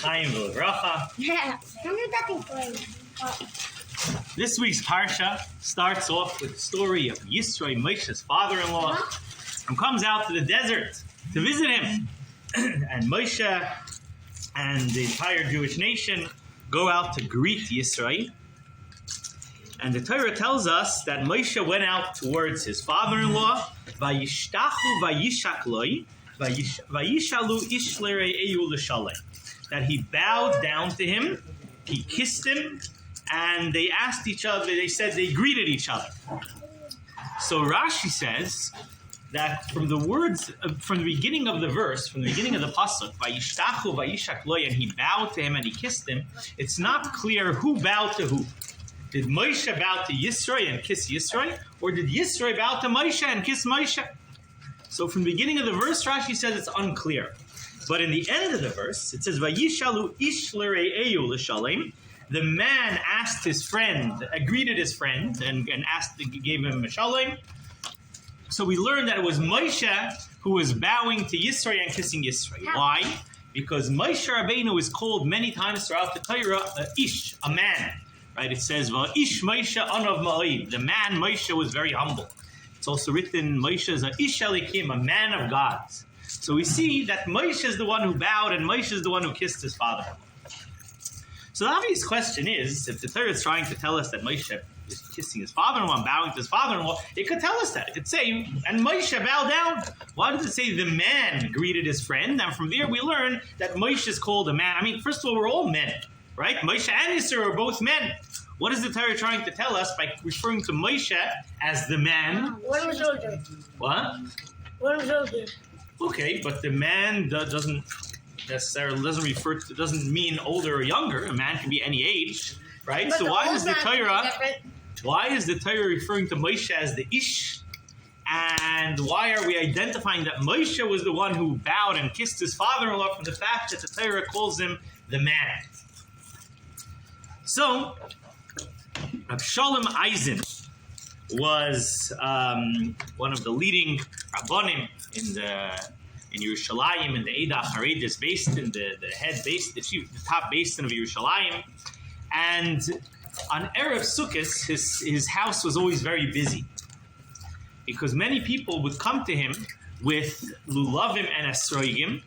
Chaim v'Levracha. This week's Parsha starts off with the story of Yisro, Moshe's father-in-law, who comes out to the desert to visit him. And Moshe and the entire Jewish nation go out to greet Yisro. And the Torah tells us that Moshe went out towards his father-in-law, Vayishtachu vayishak loi, vayishalu ish l're'ehu l'shalei. That he bowed down to him, he kissed him, and they asked each other, they said they greeted each other. So Rashi says that from the words, from the beginning of the verse, from the beginning of the pasuk, Vayishtachu vayishak loi, and he bowed to him and he kissed him, it's not clear who bowed to who. Did Moshe bow to Yisro and kiss Yisro, or did Yisro bow to Moshe and kiss Moshe? So from the beginning of the verse, Rashi says it's unclear. But in the end of the verse, it says, Vayishalu ish l're'ehu l'shalem. The man asked his friend, greeted his friend, and gave him a shalom. So we learned that it was Moshe who was bowing to Yisro and kissing Yisro. Why? Because Moshe Rabbeinu is called many times throughout the Torah, ish, a man. Right? It says, Ish Moshe anav ma'od. The man Moshe was very humble. It's also written, Moshe is a ish elikim, a man of God. So we see that Moshe is the one who bowed and Moshe is the one who kissed his father. So the obvious question is, if the Torah is trying to tell us that Moshe is kissing his father-in-law and bowing to his father-in-law, it could tell us that. It could say, and Moshe bowed down. Why does it say the man greeted his friend? And from there we learn that Moshe is called a man. I mean, first of all, we're all men, right? Moshe and Yisro are both men. What is the Torah trying to tell us by referring to Moshe as the man? What was older? What? What was older? Okay, but the man doesn't necessarily doesn't mean older or younger. A man can be any age, right? But so why is the Torah referring to Moshe as the ish? And why are we identifying that Moshe was the one who bowed and kissed his father-in-law from the fact that the Torah calls him the man? So Rab Shalom Eisen was one of the leading rabbanim in Yerushalayim, in the Eidah Haredis, based in the top basin of Yerushalayim. And on Erev Sukkot, his house was always very busy because many people would come to him with lulavim and esrogim,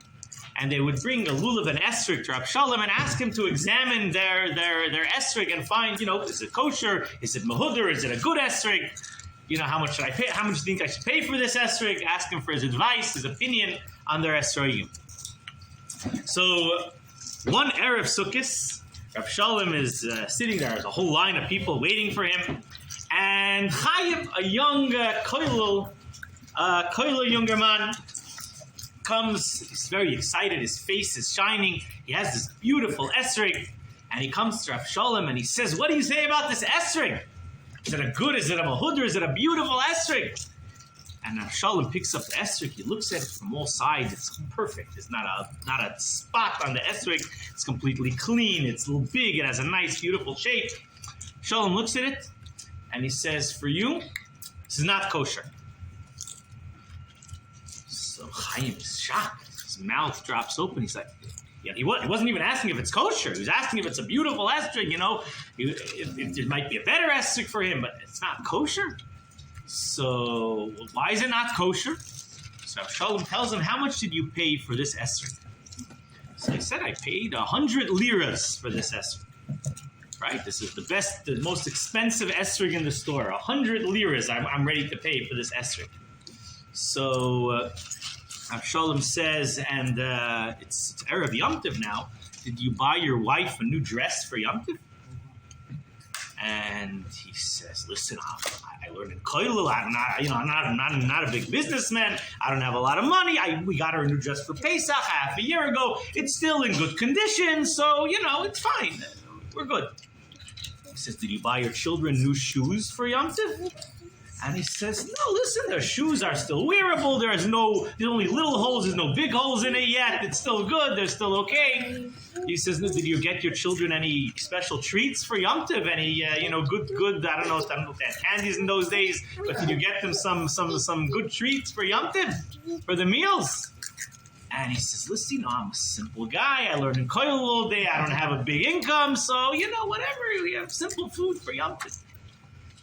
and they would bring a lulav and esrog to Rab Shalom and ask him to examine their esrog and find, is it kosher? Is it mahudar? Is it a good esrog? How much should I pay? How much do you think I should pay for this esrog? Ask him for his advice, his opinion on their esrogim. So one Erev Sukkot, Rab Shalom is sitting there. There's a whole line of people waiting for him, and Chaim, a young koilel younger man, comes. He's very excited. His face is shining. He has this beautiful esrog, and he comes to Rab Shalom and he says, "What do you say about this esrog? Is it a good? Is it a mahudar? Is it a beautiful esrog?" And Rab Shalom picks up the esrog. He looks at it from all sides. It's perfect. There's not a spot on the esrog. It's completely clean. It's a little big. It has a nice, beautiful shape. Shalom looks at it and he says, "For you, this is not kosher." So Chaim is shocked. His mouth drops open. He's like, he wasn't even asking if it's kosher. He was asking if it's a beautiful esrog, if there might be a better esrog for him, but it's not kosher. So why is it not kosher? So Shalom tells him, "How much did you pay for this esrog?" So he said, "I paid 100 liras for this esrog." Right? This is the most expensive esrog in the store. 100 liras I'm ready to pay for this esrog. So Shalom says, and it's Erev Yom Tov now. Did you buy your wife a new dress for Yom Tov? And he says, "Listen, I learned in Koilel. I'm not a big businessman. I don't have a lot of money. We got her a new dress for Pesach half a year ago. It's still in good condition, so it's fine. We're good." He says, "Did you buy your children new shoes for Yom Tov?" And he says, "No, listen, their shoes are still wearable. There's only little holes. There's no big holes in it yet. It's still good. They're still okay." He says, "No, did you get your children any special treats for Yom Tov? Any, good, I don't know if they had candies in those days, but did you get them some good treats for Yom Tov, for the meals?" And he says, listen, I'm a simple guy. I learn in Koil all day. I don't have a big income. So, whatever. We have simple food for Yom Tov.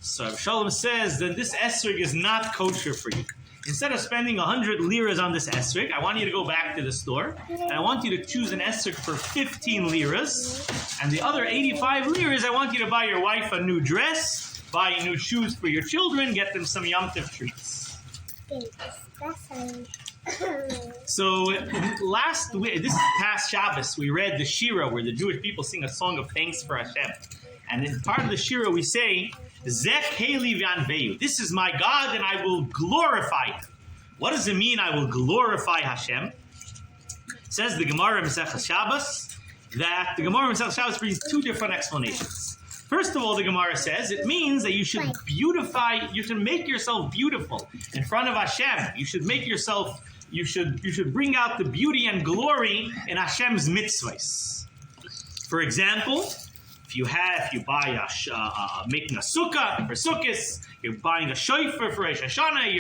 So Shalom says that this esrog is not kosher for you. Instead of spending 100 liras on this esrog, I want you to go back to the store. And I want you to choose an esrog for 15 liras. And the other 85 liras, I want you to buy your wife a new dress, buy new shoes for your children, get them some Yom Tov treats. So this past Shabbos, we read the Shira, where the Jewish people sing a song of thanks for Hashem. And in part of the Shira, we say, Zech Heli V'anveyu. This is my God, and I will glorify Him. What does it mean, I will glorify Hashem? It says the Gemara in Masechah Shabbos, that the Gemara in Masechah Shabbos brings two different explanations. First of all, the Gemara says it means that you should make yourself beautiful in front of Hashem. You should make yourself, you should bring out the beauty and glory in Hashem's mitzvahs. For example, if you buy making a sukkah for sukkahs, you're buying a shofar for Rosh Hashanah,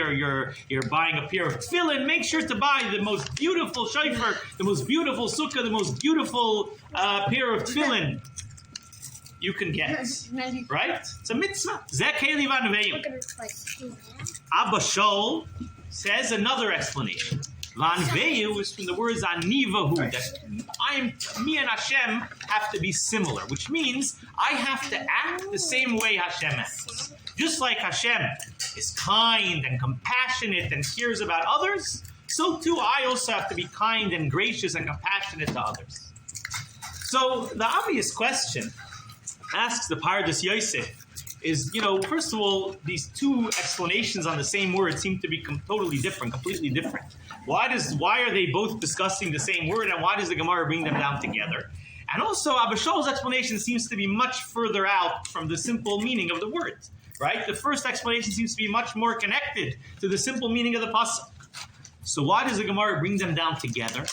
you're buying a pair of tefillin, make sure to buy the most beautiful shofar, the most beautiful sukkah, the most beautiful pair of tefillin you can get. Right? It's a mitzvah. Abba Shol says another explanation. Vanveyu is from the words anivahu, that me and Hashem have to be similar, which means I have to act the same way Hashem acts. Just like Hashem is kind and compassionate and cares about others, so too I also have to be kind and gracious and compassionate to others. So the obvious question asks the Parshas Yosef is, first of all, these two explanations on the same word seem to be totally different, completely different. Why are they both discussing the same word, and why does the Gemara bring them down together? And also, Abba Shol's explanation seems to be much further out from the simple meaning of the word, right? The first explanation seems to be much more connected to the simple meaning of the pasuk. So why does the Gemara bring them down together?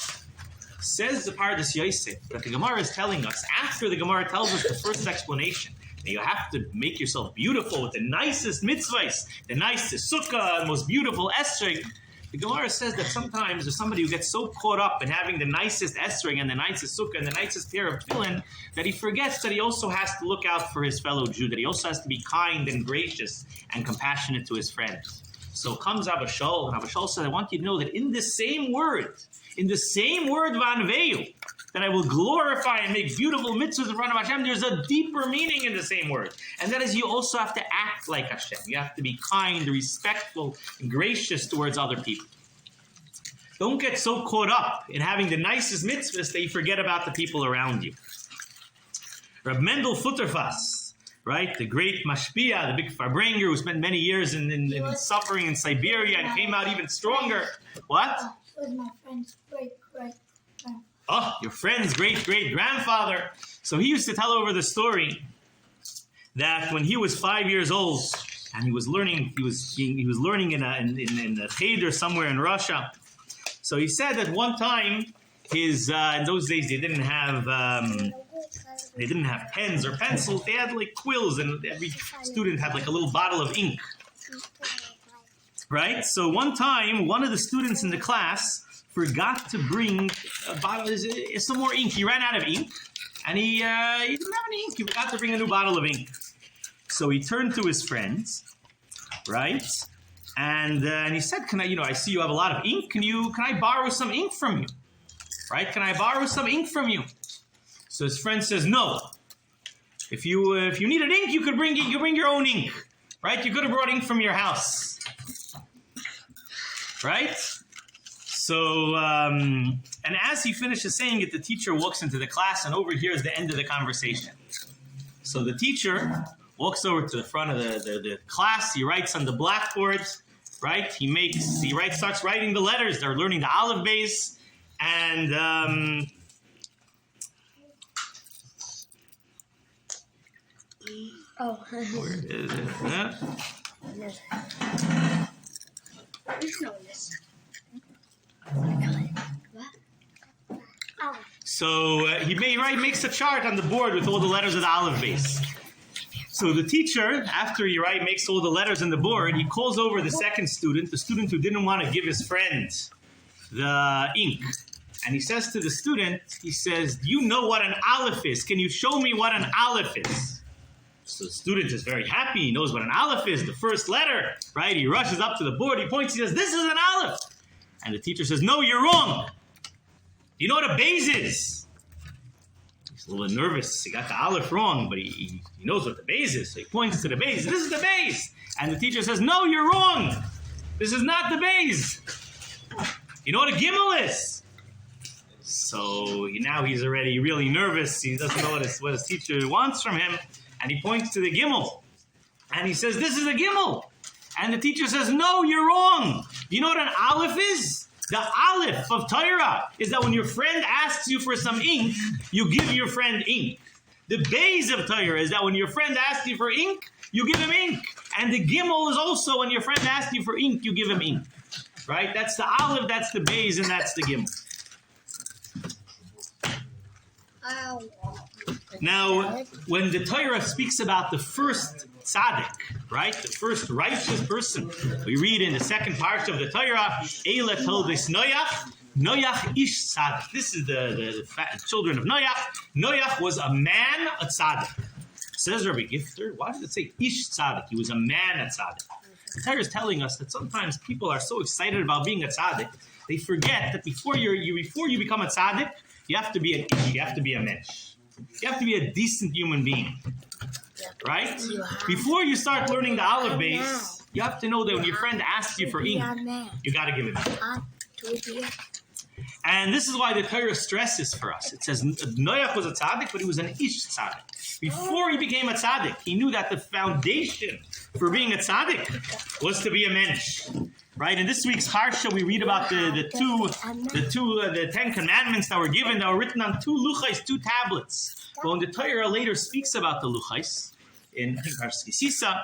Says the Parshas Yosef that the Gemara is telling us, after the Gemara tells us the first explanation, that you have to make yourself beautiful with the nicest mitzvahs, the nicest sukkah, the most beautiful esrog. The Gemara says that sometimes there's somebody who gets so caught up in having the nicest esrog and the nicest sukkah and the nicest pair of tefillin that he forgets that he also has to look out for his fellow Jew, that he also has to be kind and gracious and compassionate to his friends. So comes Abba Shol, and Abba Shol says, I want you to know that in the same word vanveyu, that I will glorify and make beautiful mitzvahs in front of Hashem, there's a deeper meaning in the same word. And that is, you also have to act like Hashem. You have to be kind, respectful, and gracious towards other people. Don't get so caught up in having the nicest mitzvahs that you forget about the people around you. Reb Mendel Futterfass, right, the great mashpia, the big farbringer who spent many years in suffering in Siberia and came out even stronger. What? It was my friend's great-grandfather. Oh, your friend's great-great-grandfather. So he used to tell over the story that when he was 5 years old and he was learning in a cheder somewhere in Russia. So he said that one time in those days they didn't have pens or pencils. They had like quills, and every student had like a little bottle of ink. Right? So one time, one of the students in the class forgot to bring a bottle, some more ink. He ran out of ink, and he didn't have any ink. He forgot to bring a new bottle of ink. So he turned to his friends, right? And he said, I see you have a lot of ink. Can I borrow some ink from you? Right? Can I borrow some ink from you? So his friend says, no. If you needed ink, you could bring your own ink. Right? You could have brought ink from your house. Right? So, and as he finishes saying it, the teacher walks into the class and overhears the end of the conversation. So the teacher walks over to the front of the class. He writes on the blackboard, right? Starts writing the letters. They're learning the aleph base. And where is it? So he makes a chart on the board with all the letters of the aleph base. So the teacher, after he makes all the letters on the board, he calls over the second student, the student who didn't want to give his friend the ink. And he says to the student, he says, do you know what an aleph is? Can you show me what an aleph is? So the student is very happy. He knows what an aleph is, the first letter, right? He rushes up to the board. He points. He says, this is an aleph. And the teacher says, no, you're wrong. Do you know what a beis is? He's a little bit nervous. He got the aleph wrong, but he knows what the beis is. So he points to the beis. This is the beis. And the teacher says, no, you're wrong. This is not the beis. You know what a gimel is? So now he's already really nervous. He doesn't know what his teacher wants from him. And he points to the gimel. And he says, this is a gimel. And the teacher says, no, you're wrong. Do you know what an aleph is? The aleph of Torah is that when your friend asks you for some ink, you give your friend ink. The beis of Torah is that when your friend asks you for ink, you give him ink. And the gimel is also when your friend asks you for ink, you give him ink. Right? That's the aleph, that's the beis, and that's the gimel. Now, when the Torah speaks about the first tzaddik, right, the first righteous person, we read in the second part of the Torah, Eila told this Noach ish tzaddik. This is the children of Noach. Noach was a man, a tzaddik. Says Rabbi Gifter, why does it say ish tzaddik? He was a man, a tzaddik. The Torah is telling us that sometimes people are so excited about being a tzaddik, they forget that before you become a tzaddik, you have to be an ish, you have to be a mensch. You have to be a decent human being, right? Before you start learning the aleph beis, you have to know that when your friend asks you for ink, you got to give it. And this is why the Torah stresses for us. It says Noach was a tzaddik, but he was an ish tzaddik. Before he became a tzaddik, he knew that the foundation for being a tzaddik was to be a mensch. Right, in this week's Parsha, we read about the 10 commandments that were given, that were written on 2 luchais, 2 tablets. But when the Torah later speaks about the luchais, in Parshas Yisro,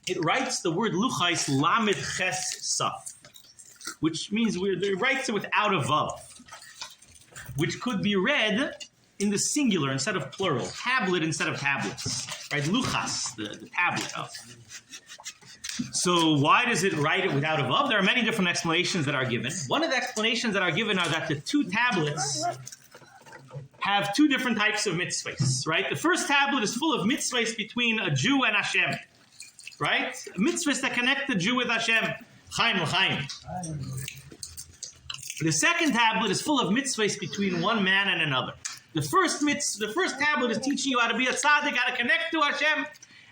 it writes the word luchais lamed ches saf, which means it writes it without a vav, which could be read in the singular instead of plural, tablet instead of tablets. Right, luchas, the tablet of. So why does it write it without a vav? There are many different explanations that are given. One of the explanations that are given are that the 2 tablets have 2 different types of mitzvahs, right? The first tablet is full of mitzvahs between a Jew and Hashem, right? Mitzvahs that connect the Jew with Hashem. Chaim l'chaim. The second tablet is full of mitzvahs between one man and another. The first tablet is teaching you how to be a tzaddik, how to connect to Hashem.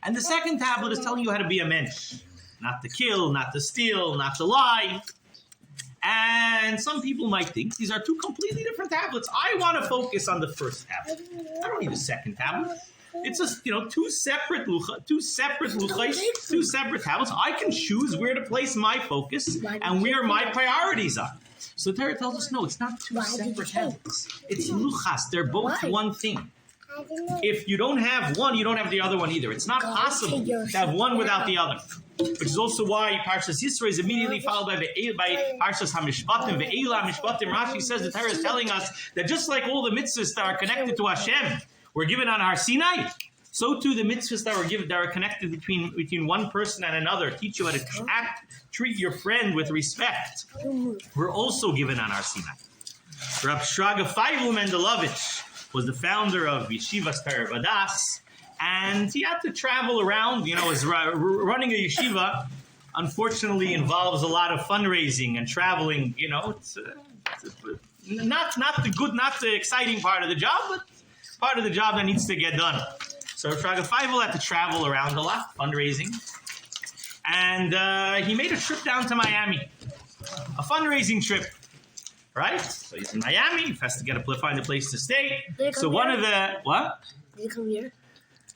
And the second tablet is telling you how to be a mensch. Not to kill, not to steal, not to lie. And some people might think these are 2 completely different tablets. I want to focus on the first tablet. I don't need the second tablet. It's just, 2 separate luchais, 2 separate tablets. I can choose where to place my focus and where my priorities are. So the Torah tells us, no, it's not 2 separate tablets. It's luchas. They're both one thing. If you don't have one, you don't have the other one either. It's not possible to have one without the other. Which is also why Parshas Yisro is immediately followed by Parshas HaMishpatim. Ve'ela HaMishpatim. Rashi says the Torah is telling us that just like all the mitzvahs that are connected to Hashem were given on Har Sinai, so too the mitzvahs that are connected between one person and another, teach you how to treat your friend with respect, were also given on Har Sinai. Rab Shraga Feivel Mendelovich was the founder of Yeshivas Torah Vadas, and he had to travel around. As running a yeshiva, unfortunately, involves a lot of fundraising and traveling. It's not the exciting part of the job, but part of the job that needs to get done. So Shraga Feivel had to travel around a lot, fundraising, and he made a trip down to Miami, a fundraising trip. Right? So he's in Miami. He has to find a place to stay. So one of the... What? Did he come here?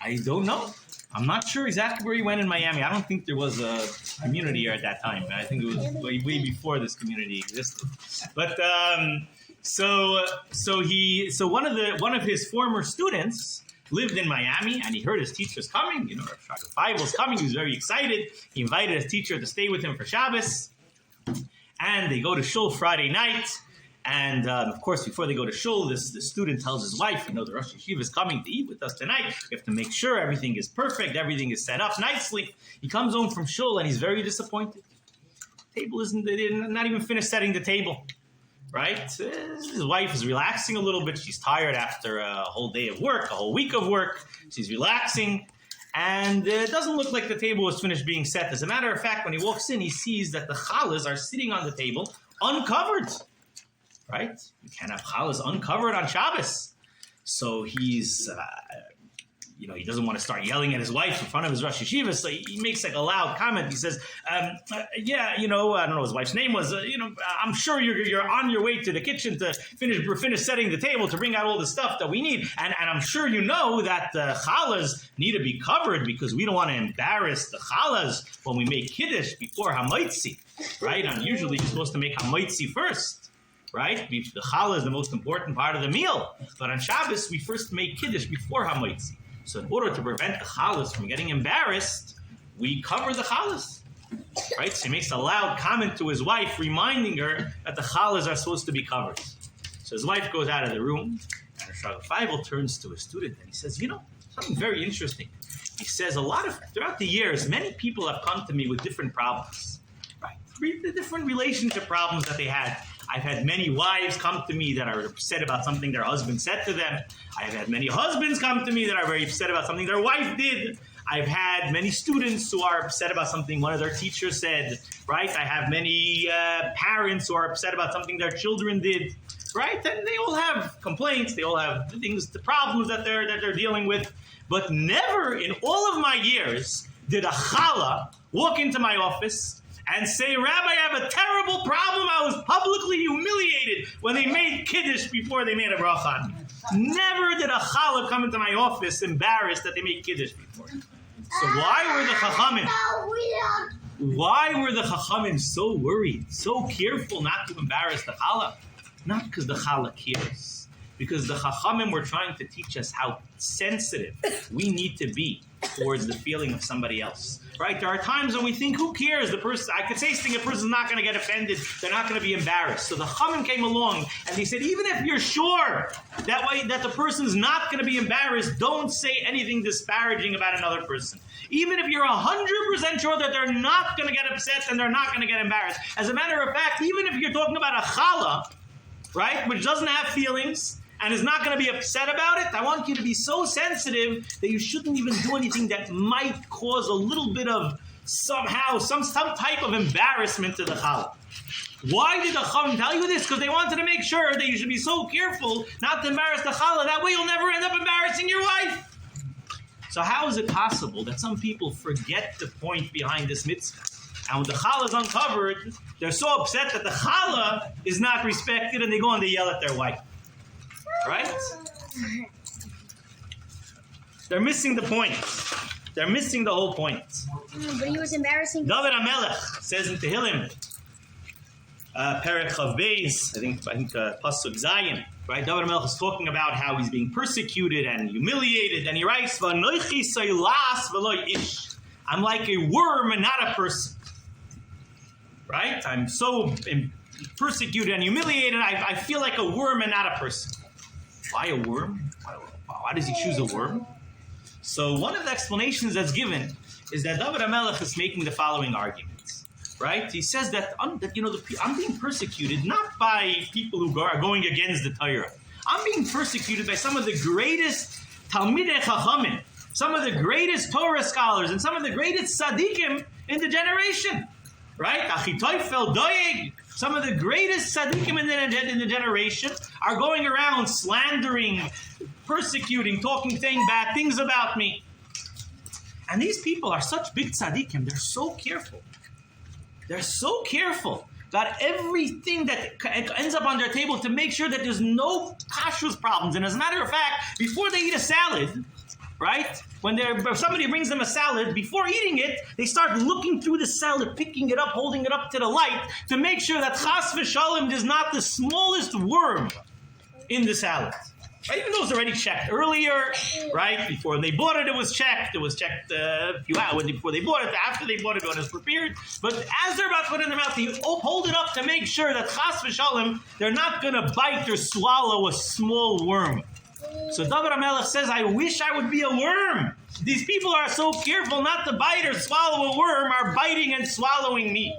I don't know. I'm not sure exactly where he went in Miami. I don't think there was a community here at that time. I think it was way before this community existed. But so one of his former students lived in Miami, and he heard his teacher's coming. Shraga Feivel's coming. He was very excited. He invited his teacher to stay with him for Shabbos. And they go to shul Friday night. And, of course, before they go to shul, the student tells his wife, the Rosh Yeshiva is coming to eat with us tonight. We have to make sure everything is perfect, everything is set up nicely. He comes home from shul, and he's very disappointed. They did not even finish setting the table. right? His wife is relaxing a little bit. She's tired after a whole day of work, a whole week of work. She's relaxing. And it doesn't look like the table was finished being set. As a matter of fact, when he walks in, he sees that the challahs are sitting on the table uncovered. Right? You can't have challahs uncovered on Shabbos. So he's... he doesn't want to start yelling at his wife in front of his Rosh Yeshiva, so he makes like a loud comment. He says, I don't know what his wife's name was. I'm sure you're on your way to the kitchen to finish setting the table to bring out all the stuff that we need. And I'm sure you know that the challahs need to be covered because we don't want to embarrass the challahs when we make Kiddush before Hamaitzi, right? And usually you're supposed to make Hamaitzi first. Right? The challah is the most important part of the meal. But on Shabbos, we first make Kiddush before Hamaitzi. So in order to prevent the challahs from getting embarrassed, we cover the challahs. Right? So he makes a loud comment to his wife, reminding her that the challahs are supposed to be covered. So his wife goes out of the room, and Rav Feivel turns to a student, and he says, something very interesting. He says, throughout the years, many people have come to me with different problems. Right? The different relationship problems that they had. I've had many wives come to me that are upset about something their husband said to them. I've had many husbands come to me that are very upset about something their wife did. I've had many students who are upset about something one of their teachers said, right? I have many parents who are upset about something their children did, right? And they all have complaints. They all have the problems that they're dealing with. But never in all of my years did a challah walk into my office and say, Rabbi, I have a terrible problem. I was publicly humiliated when they made Kiddush before they made a bracha on me. Never did a challah come into my office embarrassed that they made Kiddush before. So why were the Chachamim so worried, so careful not to embarrass the challah? Not because the challah cares. Because the Chachamim were trying to teach us how sensitive we need to be towards the feeling of somebody else. Right? There are times when we think, who cares? I could say something, a person's not going to get offended. They're not going to be embarrassed. So the Chachamim came along and they said, even if you're sure that the person's not going to be embarrassed, don't say anything disparaging about another person. Even if you're 100% sure that they're not going to get upset and they're not going to get embarrassed. As a matter of fact, even if you're talking about a challah, right, which doesn't have feelings, and is not going to be upset about it, I want you to be so sensitive that you shouldn't even do anything that might cause a little bit of some type of embarrassment to the challah. Why did the Chachamim tell you this? Because they wanted to make sure that you should be so careful not to embarrass the challah. That way you'll never end up embarrassing your wife. So how is it possible that some people forget the point behind this mitzvah? And when the challah is uncovered, they're so upset that the challah is not respected and they go and they yell at their wife. Right? They're missing the point. They're missing the whole point. But he was embarrassing. David HaMelech says in Tehillim, Perek Chav Beis, I think Pasuk Zayin, right? David HaMelech is talking about how he's being persecuted and humiliated, and he writes, "V'anoichi soilas v'lo ish." I'm like a worm and not a person. Right? I'm so persecuted and humiliated, I feel like a worm and not a person. Why a worm? Why does he choose a worm? So one of the explanations that's given is that David HaMelech is making the following arguments, right? He says that I'm being persecuted not by people who are going against the Torah. I'm being persecuted by some of the greatest Talmidei Chachamim, some of the greatest Torah scholars, and some of the greatest tzaddikim in the generation, right? Achitophel, Doeg, some of the greatest tzaddikim in the generation are going around slandering, persecuting, saying bad things about me. And these people are such big tzaddikim. They're so careful. They're so careful about everything that ends up on their table to make sure that there's no kashrus problems. And as a matter of fact, before they eat a salad, right? If somebody brings them a salad, before eating it, they start looking through the salad, picking it up, holding it up to the light to make sure that chas v'shalom there's not the smallest worm in the salad. Right? Even though it was already checked earlier, right? Before they bought it, it was checked. It was checked a few hours before they bought it. After they bought it, when it was prepared. But as they're about to put it in their mouth, they hold it up to make sure that chas v'shalom they're not going to bite or swallow a small worm. So David HaMelech says, I wish I would be a worm. These people are so careful not to bite or swallow a worm, are biting and swallowing me.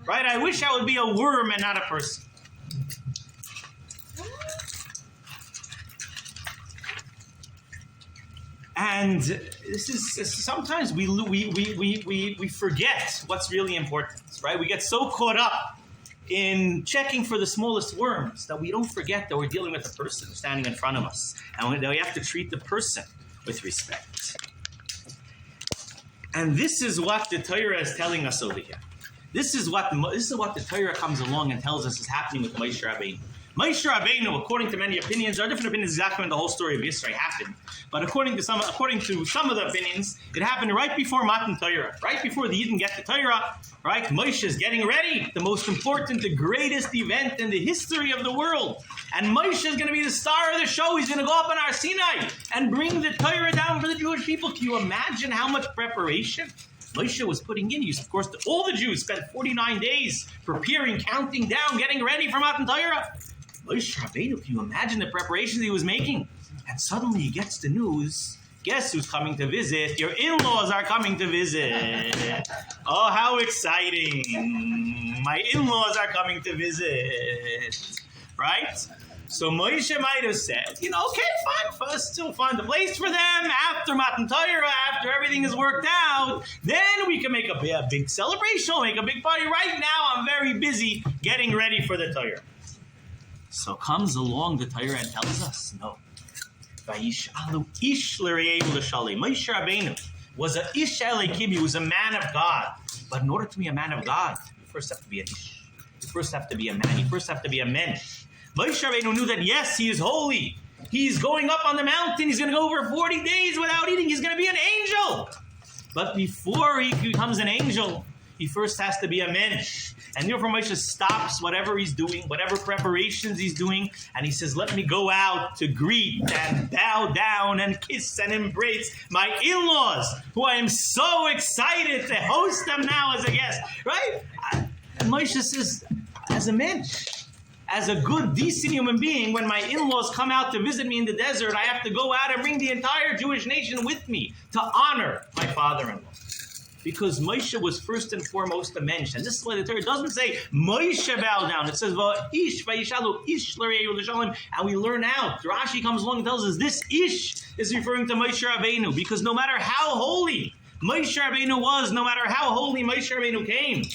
Right? I wish I would be a worm and not a person. And this is sometimes we forget what's really important, right? We get so caught up in checking for the smallest worms that we don't forget that we're dealing with a person standing in front of us, and that we have to treat the person with respect. And this is what the Torah is telling us over here. This is what the Torah comes along and tells us is happening with Moshe Rabbeinu. Moshe Rabbeinu, according to many opinions, there are different opinions exactly when the whole story of Yisro happened. But according to some of the opinions, it happened right before Matan Torah, right before the Yidden get the Torah. Right, Moshe is getting ready, the most important, the greatest event in the history of the world. And Moshe is going to be the star of the show. He's going to go up on our Sinai and bring the Torah down for the Jewish people. Can you imagine how much preparation Moshe was putting in? Of course, all the Jews spent 49 days preparing, counting down, getting ready for Matan Torah. Moshe Rabbeinu, can you imagine the preparations he was making? And suddenly he gets the news. Guess who's coming to visit? Your in-laws are coming to visit. Oh, how exciting. My in-laws are coming to visit. Right? So Moshe might have said, okay, fine, first we'll find a place for them. After Matan Torah, after everything is worked out, then we can make a big celebration, make a big party. Right now, I'm very busy getting ready for the Torah. So comes along the Torah and tells us, no. Moshe Rabbeinu was a ish elikim, he was a man of God. But in order to be a man of God, you first have to be an ish. You first have to be a man. You first have to be a Mentch. Moshe Rabbeinu knew that, yes, he is holy. He's going up on the mountain. He's going to go over 40 days without eating. He's going to be an angel. But before he becomes an angel, he first has to be a Mentch. And therefore Moshe stops whatever he's doing, whatever preparations he's doing, and he says, let me go out to greet and bow down and kiss and embrace my in-laws, who I am so excited to host them now as a guest. Right? And Moshe says, as a Mentch, as a good, decent human being, when my in-laws come out to visit me in the desert, I have to go out and bring the entire Jewish nation with me to honor my father-in-law. Because Moshe was first and foremost a Mentch. And this is why the Torah doesn't say Moshe bow down. It says Ish vayishalu ish l're'ehu l'shalom. And we learn out. Rashi comes along and tells us this Ish is referring to Moshe Rabbeinu. Because no matter how holy Moshe Rabbeinu was, no matter how holy Moshe Rabbeinu came,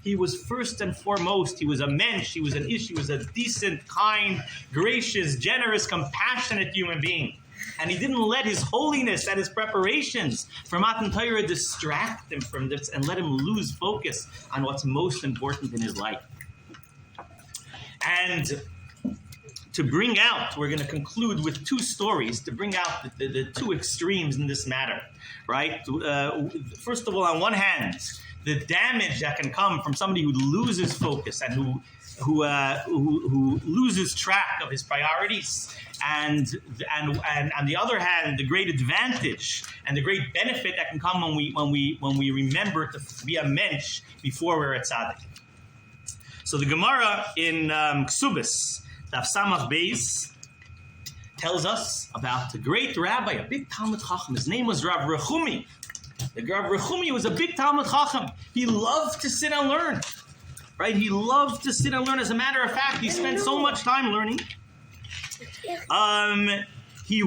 he was first and foremost, he was a Mentch, he was an Ish, he was a decent, kind, gracious, generous, compassionate human being. And he didn't let his holiness and his preparations for Matan Torah distract him from this and let him lose focus on what's most important in his life. And to bring out, we're going to conclude with two stories to bring out the two extremes in this matter, right? First of all, on one hand, the damage that can come from somebody who loses focus and who loses track of his priorities, and on the other hand, the great advantage and the great benefit that can come when we remember to be a Mentch before we're a tzaddik. So the Gemara in Ksubis, Daf Samach Beis, tells us about a great rabbi, a big Talmud Chacham. His name was Rav Rechumi. The Rav Rechumi was a big Talmud Chacham. He loved to sit and learn. Right? He loved to sit and learn. As a matter of fact, he spent so much time learning. He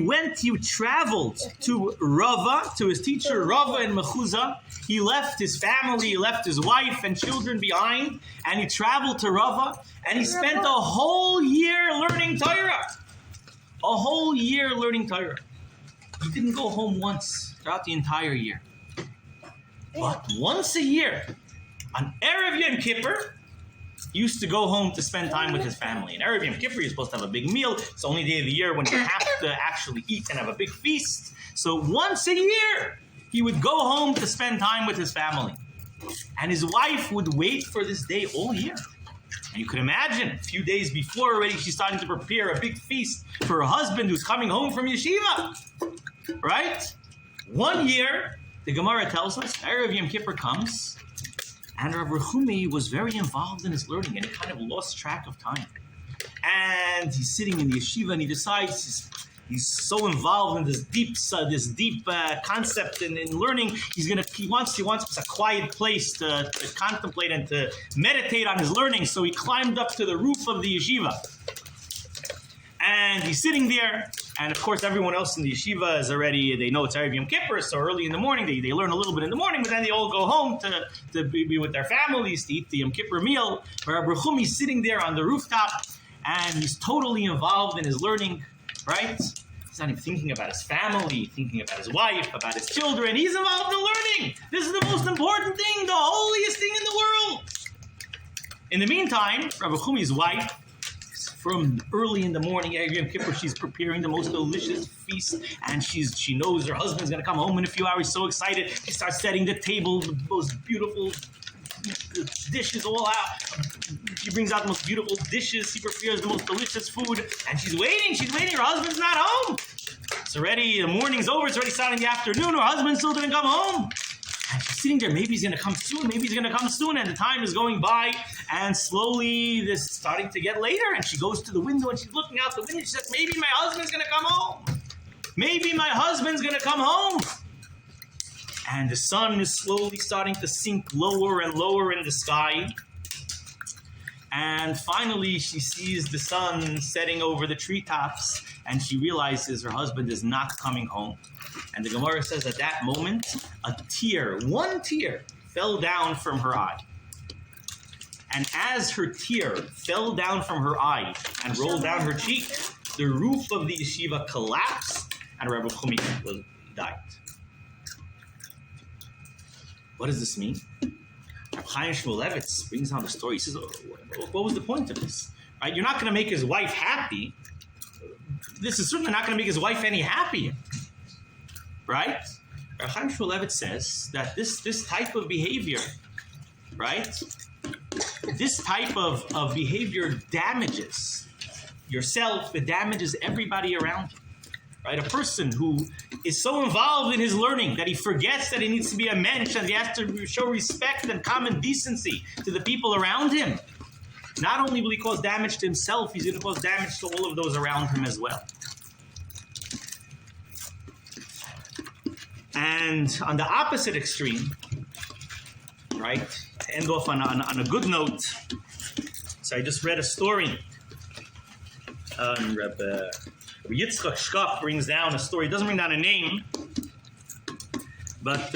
traveled to Rava, to his teacher Rava in Mechuzah. He left his family, he left his wife and children behind, and he traveled to Rava, and he spent a whole year learning Torah. A whole year learning Torah. He didn't go home once throughout the entire year. But once a year, on Erev Yom Kippur, he used to go home to spend time with his family. And Erev Yom Kippur, you're supposed to have a big meal. It's the only day of the year when you have to actually eat and have a big feast. So once a year, he would go home to spend time with his family. And his wife would wait for this day all year. And you can imagine, a few days before already, she's starting to prepare a big feast for her husband who's coming home from yeshiva. Right? 1 year, the Gemara tells us, Erev Yom Kippur comes, and Rav Rechumi was very involved in his learning, and he kind of lost track of time. And he's sitting in the yeshiva, and he decides he's so involved in this deep concept in learning. He wants a quiet place to contemplate and to meditate on his learning. So he climbed up to the roof of the yeshiva, and he's sitting there, And of course, everyone else in the yeshiva is already, they know it's Erev Yom Kippur, so early in the morning, they learn a little bit in the morning, but then they all go home to be with their families, to eat the Yom Kippur meal, where Rabbi Chumi is sitting there on the rooftop, and he's totally involved in his learning, right? He's not even thinking about his family, thinking about his wife, about his children. He's involved in learning. This is the most important thing, the holiest thing in the world. In the meantime, Rabbi Chumi's wife, from early in the morning, Erev Yom Kippur, she's preparing the most delicious feast, and she knows her husband's going to come home in a few hours. So excited, she starts setting the table, the most beautiful dishes all out. She brings out the most beautiful dishes. She prepares the most delicious food, and she's waiting. Her husband's not home. It's already, the morning's over. It's already starting the afternoon. Her husband still didn't come home. And she's sitting there. Maybe he's going to come soon. And the time is going by, and slowly this is starting to get later. And she goes to the window, and she's looking out the window. She says, maybe my husband's going to come home. And the sun is slowly starting to sink lower and lower in the sky. And finally, she sees the sun setting over the treetops, and she realizes her husband is not coming home. And the Gemara says at that moment, one tear, fell down from her eye. And as her tear fell down from her eye and rolled down her cheek, the roof of the yeshiva collapsed, and Rabbi Chumi died. What does this mean? Rabbi Chaim Shmulevitz brings down the story. He says, what was the point of this? Right? You're not going to make his wife happy. This is certainly not going to make his wife any happier. Right? Rabbi Chaim Shmulevitz says that this type of behavior, right? This type of behavior damages yourself. It damages everybody around you. Right? A person who is so involved in his learning that he forgets that he needs to be a Mentch and he has to show respect and common decency to the people around him. Not only will he cause damage to himself, he's going to cause damage to all of those around him as well. And on the opposite extreme, right, to end off on a good note, so I just read a story on Rabbi Yitzchak Shkach brings down a story. He doesn't bring down a name, but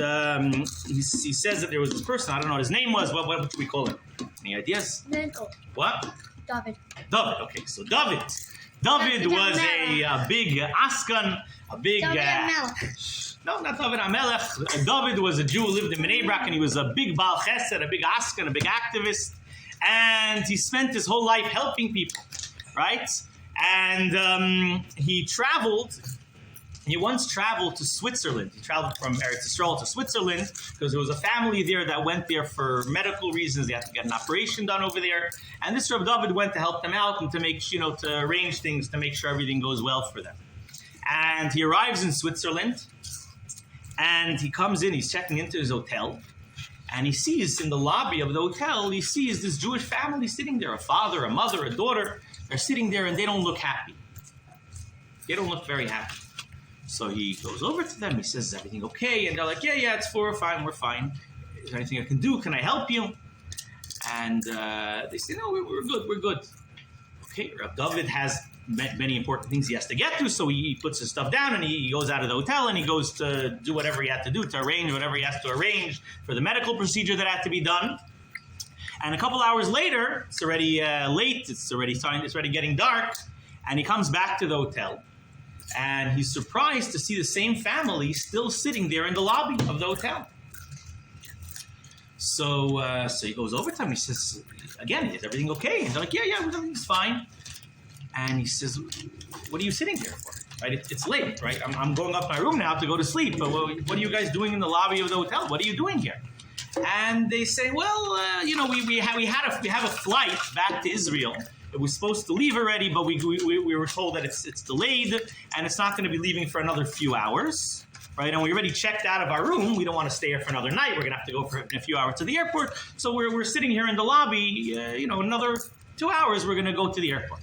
he says that there was this person. I don't know what his name was. What should we call him? Any ideas? Mental. What? David. Okay, so David was a big askan, a big... David no, not David HaMelech. David was a Jew who lived in Bnei Brak, and he was a big Baal Chesed, a big askan, a big activist, and he spent his whole life helping people, right? And he once traveled to Switzerland. He traveled from Eretz Yisrael to Switzerland because there was a family there that went there for medical reasons. They had to get an operation done over there. And this Rabbi David went to help them out and to make, to arrange things to make sure everything goes well for them. And he arrives in Switzerland, and he comes in, he's checking into his hotel, and he sees in the lobby of the hotel, he sees this Jewish family sitting there, a father, a mother, a daughter. They're sitting there and they don't look happy. They don't look very happy. So he goes over to them. He says, is everything okay? And they're like, yeah, it's fine. We're fine. Is there anything I can do? Can I help you? And they say, no, we're good. Okay, Rav David has many important things he has to get to, so he puts his stuff down and he goes out of the hotel and he goes to do whatever he had to do, to arrange whatever he has to arrange for the medical procedure that had to be done. And a couple hours later, it's already late, it's already getting dark, and he comes back to the hotel. And he's surprised to see the same family still sitting there in the lobby of the hotel. So he goes over to him, he says, again, is everything okay? And they're like, yeah, everything's fine. And he says, what are you sitting here for? Right? It's late, right? I'm going up my room now to go to sleep, but what are you guys doing in the lobby of the hotel? What are you doing here? And they say, well, we have a flight back to Israel. It was supposed to leave already, but we were told that it's delayed, and it's not going to be leaving for another few hours, right? And we already checked out of our room. We don't want to stay here for another night. We're going to have to go for a few hours to the airport. So we're sitting here in the lobby. Another 2 hours, we're going to go to the airport.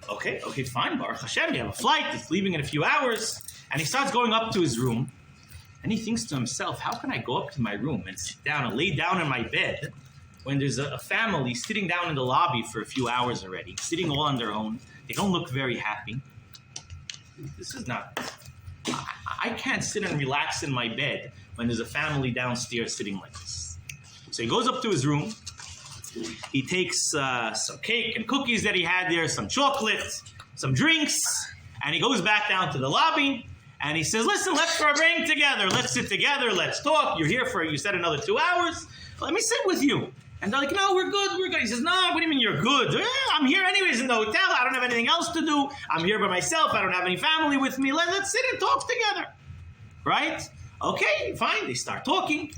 Okay, fine. Baruch Hashem, you have a flight. It's leaving in a few hours. And he starts going up to his room. And he thinks to himself, how can I go up to my room and sit down and lay down in my bed when there's a family sitting down in the lobby for a few hours already, sitting all on their own. They don't look very happy. This is not. I can't sit and relax in my bed when there's a family downstairs sitting like this. So he goes up to his room. He takes some cake and cookies that he had there, some chocolate, some drinks, and he goes back down to the lobby. And he says, listen, let's bring together. Let's sit together. Let's talk. You're here you said another 2 hours. Let me sit with you. And they're like, no, we're good. We're good. He says, no, what do you mean you're good? I'm here anyways in the hotel. I don't have anything else to do. I'm here by myself. I don't have any family with me. Let's sit and talk together. Right? Okay, fine. They start talking.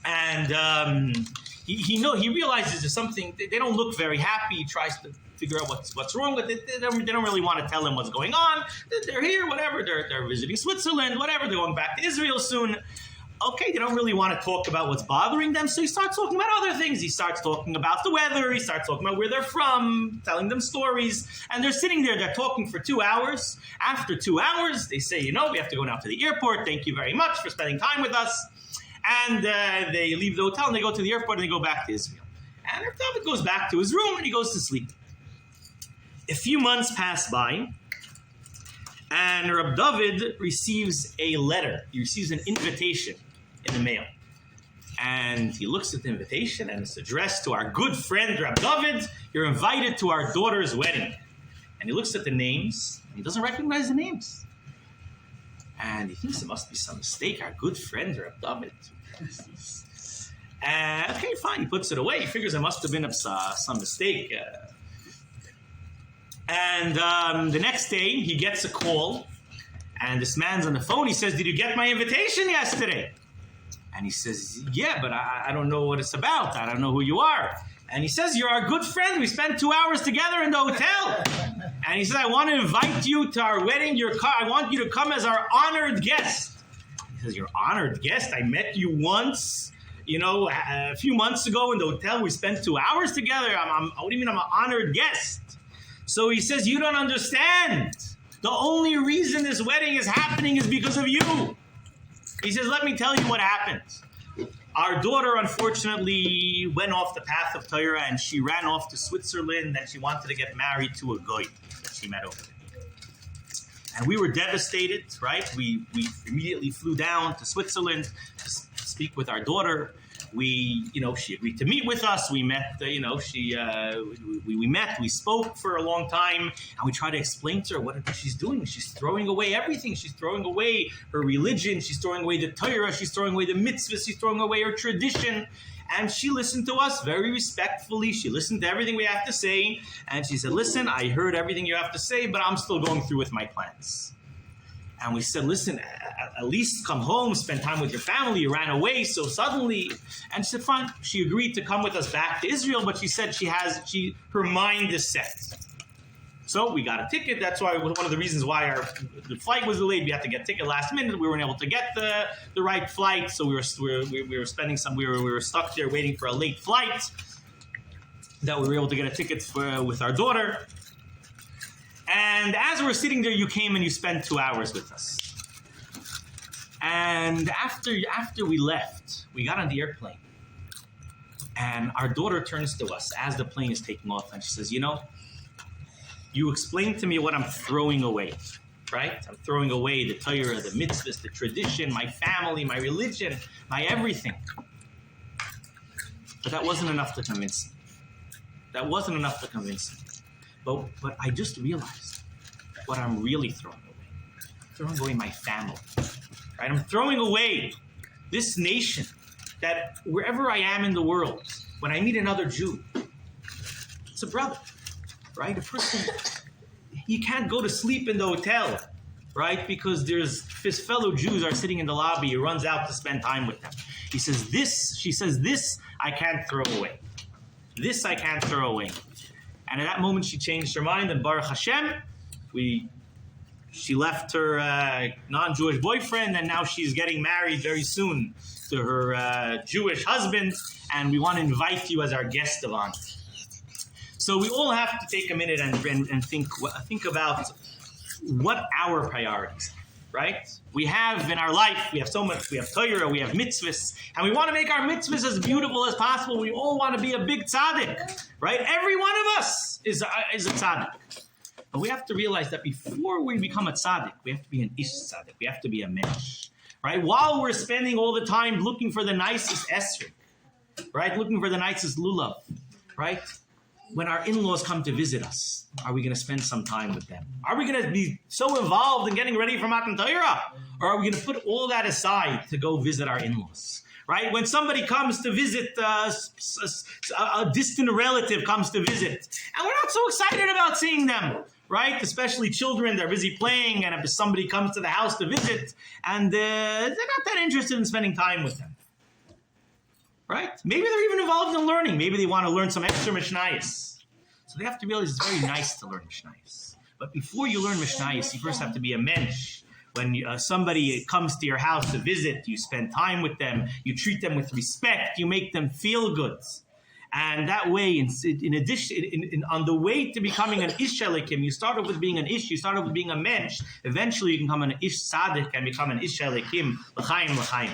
And he realizes there's something. They don't look very happy. He tries to figure out what's wrong with it. They don't really want to tell him what's going on. They're here, whatever. They're visiting Switzerland, whatever. They're going back to Israel soon. Okay, they don't really want to talk about what's bothering them, so he starts talking about other things. He starts talking about the weather. He starts talking about where they're from, telling them stories. And they're sitting there. They're talking for 2 hours. After 2 hours, they say, we have to go now to the airport. Thank you very much for spending time with us. And they leave the hotel, and they go to the airport, and they go back to Israel. And David goes back to his room, and he goes to sleep. A few months pass by, and Reb David receives a letter. He receives an invitation in the mail. And he looks at the invitation, and it's addressed to our good friend, Reb David. You're invited to our daughter's wedding. And he looks at the names, and he doesn't recognize the names. And he thinks it must be some mistake. Our good friend, Reb David. Okay, fine. He puts it away. He figures it must have been some mistake. And the next day, he gets a call, and this man's on the phone. He says, did you get my invitation yesterday? And he says, yeah, but I don't know what it's about. I don't know who you are. And he says, you're our good friend. We spent 2 hours together in the hotel. And he says, I want to invite you to our wedding. I want you to come as our honored guest. He says, your honored guest? I met you once, a few months ago in the hotel. We spent 2 hours together. What do you mean I'm an honored guest? So he says, you don't understand. The only reason this wedding is happening is because of you. He says, let me tell you what happened. Our daughter, unfortunately, went off the path of Torah, and she ran off to Switzerland, and she wanted to get married to a goy that she met over there. And we were devastated, right? We immediately flew down to Switzerland to speak with our daughter. She agreed to meet with us. We met, we met, we spoke for a long time, and we tried to explain to her what she's doing. She's throwing away everything. She's throwing away her religion. She's throwing away the Torah. She's throwing away the mitzvahs. She's throwing away her tradition. And she listened to us very respectfully. She listened to everything we have to say. And she said, listen, I heard everything you have to say, but I'm still going through with my plans. And we said, listen, at least come home, spend time with your family. You ran away so suddenly. And she said, fine. She agreed to come with us back to Israel, but she said her mind is set. So we got a ticket. That's why one of the reasons why the flight was delayed. We had to get a ticket last minute. We weren't able to get the right flight, so we were spending some. We were stuck there waiting for a late flight. That we were able to get a ticket with our daughter. And as we were sitting there, you came and you spent 2 hours with us. And after we left, we got on the airplane. And our daughter turns to us as the plane is taking off, and she says, you explained to me what I'm throwing away, right? I'm throwing away the Torah, the mitzvahs, the tradition, my family, my religion, my everything. But that wasn't enough to convince me. But I just realized what I'm really throwing away. I'm throwing away my family, right? I'm throwing away this nation that wherever I am in the world, when I meet another Jew, it's a brother, right? A person, you can't go to sleep in the hotel, right? Because his fellow Jews are sitting in the lobby. He runs out to spend time with them. She says, this I can't throw away. This I can't throw away. And at that moment, she changed her mind, and Baruch Hashem, she left her non-Jewish boyfriend, and now she's getting married very soon to her Jewish husband, and we want to invite you as our guest of honor. So we all have to take a minute and think about what our priorities are, right? We have in our life, we have so much, we have Torah, we have mitzvahs, and we want to make our mitzvahs as beautiful as possible. We all want to be a big tzaddik, right? Every one of us is a tzaddik. But we have to realize that before we become a tzaddik, we have to be an ish tzaddik. We have to be a mensch. Right? While we're spending all the time looking for the nicest esrog, right? Looking for the nicest lulav, right? When our in-laws come to visit us, are we going to spend some time with them? Are we going to be so involved in getting ready for Matan Torah? Or are we going to put all that aside to go visit our in-laws? Right? When somebody comes to visit, a distant relative comes to visit, and we're not so excited about seeing them, right? Especially children, they're busy playing, and if somebody comes to the house to visit, and they're not that interested in spending time with them. Right? Maybe they're even involved in learning. Maybe they want to learn some extra Mishnayos. So they have to realize it's very nice to learn Mishnayos. But before you learn Mishnayos, you first have to be a Mentch. When somebody comes to your house to visit, you spend time with them, you treat them with respect, you make them feel good. And that way, in addition, on the way to becoming an Ish Shelikim, you start off with being an Ish, you start off with being a Mentch. Eventually, you can become an Ish Tzaddik and become an Ish Shelikim. L'chaim, l'chaim.